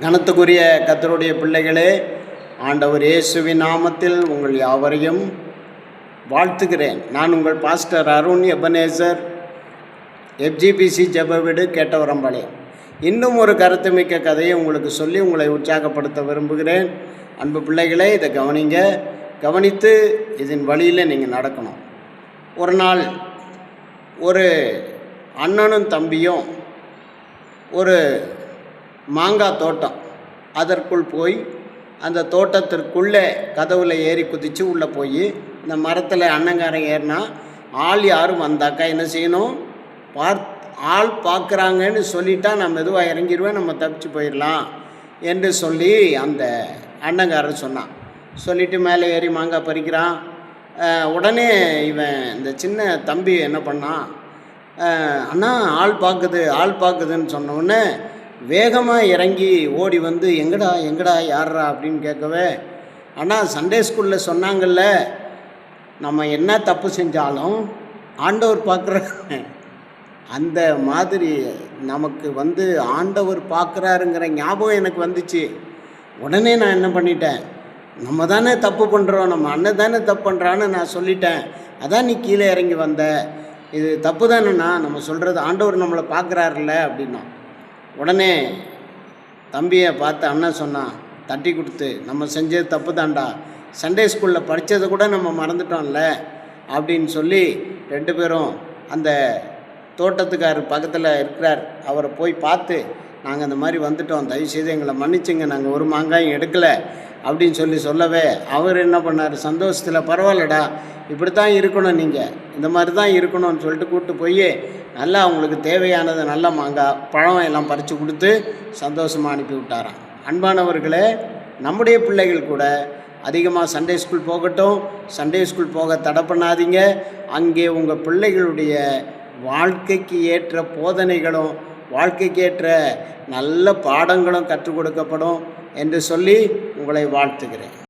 கனத்துக்குரிய கர்த்தருடைய பிள்ளைகளே, ஆண்டவர் இயேசுவின் நாமத்தில் உங்கள் யாவரையும் வாழ்த்துகிறேன். நான் உங்கள் பாஸ்டர் அருண் எபனேசர், FGBC ஜெப வீடு கேட்டவரம்பாளையம். இன்னும் ஒரு கருத்துமிக்க கதையை உங்களுக்கு சொல்லி உங்களை உற்சாகப்படுத்த விரும்புகிறேன். அன்பு பிள்ளைகளே, இதை கவனிங்க. கவனித்து இதன் வழியில் நீங்கள் நடக்கணும். ஒரு நாள் ஒரு அண்ணனும் தம்பியும் ஒரு மாங்காய் தோட்டம், அதற்குள் போய் அந்த தோட்டத்திற்குள்ளே கதவுல ஏறி குதித்து உள்ளே போய் இந்த மரத்தில் அண்ணங்காரன் ஏறினா ஆள் யாரும் வந்தாக்கா என்ன செய்யணும்? ஆள் பார்க்குறாங்கன்னு சொல்லிட்டா நான் மெதுவாக இறங்கிடுவேன், நம்ம தப்பிச்சு போயிடலாம் என்று சொல்லி அந்த அண்ணங்காரன் சொன்னான். சொல்லிவிட்டு மேலே ஏறி மாங்காய் பறிக்கிறான். உடனே இவன் இந்த சின்ன தம்பி என்ன பண்ணான்? அண்ணா ஆள் பார்க்குதுன்னு சொன்னோடனே வேகமாக இறங்கி ஓடி வந்து எங்கடா யாரா அப்படின்னு கேட்கவே, ஆனால் சண்டே ஸ்கூலில் சொன்னாங்கல்ல, நம்ம என்ன தப்பு செஞ்சாலும் ஆண்டவர் பார்க்குறாரு. அந்த மாதிரி நமக்கு ஆண்டவர் பார்க்குறாருங்கிற ஞாபகம் எனக்கு வந்துச்சு. உடனே நான் என்ன பண்ணிட்டேன், நம்ம தானே தப்பு பண்ணுறோம், நம்ம அண்ணன் தானே தப்பு பண்ணுறான்னு நான் சொல்லிட்டேன். அதான் நீ கீழே இறங்கி வந்த, இது தப்பு தானேண்ணா, நம்ம சொல்கிறது ஆண்டவர் நம்மளை பார்க்குறாருல்ல அப்படின்னா. உடனே தம்பியை பார்த்து அண்ணன் சொன்னான், தட்டி கொடுத்து, நம்ம செஞ்சது தப்பு தான்டா, சண்டே ஸ்கூலில் படித்ததை கூட நம்ம மறந்துட்டோம்ல அப்படின்னு சொல்லி ரெண்டு பேரும் அந்த தோட்டத்துக்காரர் பக்கத்தில் இருக்கிறார், அவரை போய் பார்த்து, நாங்கள் அந்த மாதிரி வந்துட்டோம், தயவுசெய்து எங்களை மன்னிச்சுங்க, நாங்கள் ஒரு மாங்காயும் எடுக்கலை அப்படின்னு சொல்லவே அவர் என்ன பண்ணார், சந்தோஷத்தில் பரவாயில்லடா, இப்படி தான் இருக்கணும், நீங்கள் இந்த மாதிரி தான் இருக்கணும்னு சொல்லிட்டு கூப்பிட்டு போய் நல்லா அவங்களுக்கு தேவையானது நல்ல மாங்காய் பழம் எல்லாம் பறித்து கொடுத்து சந்தோஷமாக அனுப்பி விட்டாராம். அன்பானவர்களே, நம்முடைய பிள்ளைகள் கூட அதிகமாக சண்டே ஸ்கூல் போகட்டும், சண்டே ஸ்கூல் போக தடை பண்ணாதீங்க. அங்கே உங்கள் பிள்ளைகளுடைய வாழ்க்கைக்கு ஏற்ற போதனைகளும் வாழ்க்கைக்கு ஏற்ற நல்ல பாடங்களும் கற்றுக் கொடுக்கப்படும் என்று சொல்லி உங்களை வாழ்த்துகிறேன்.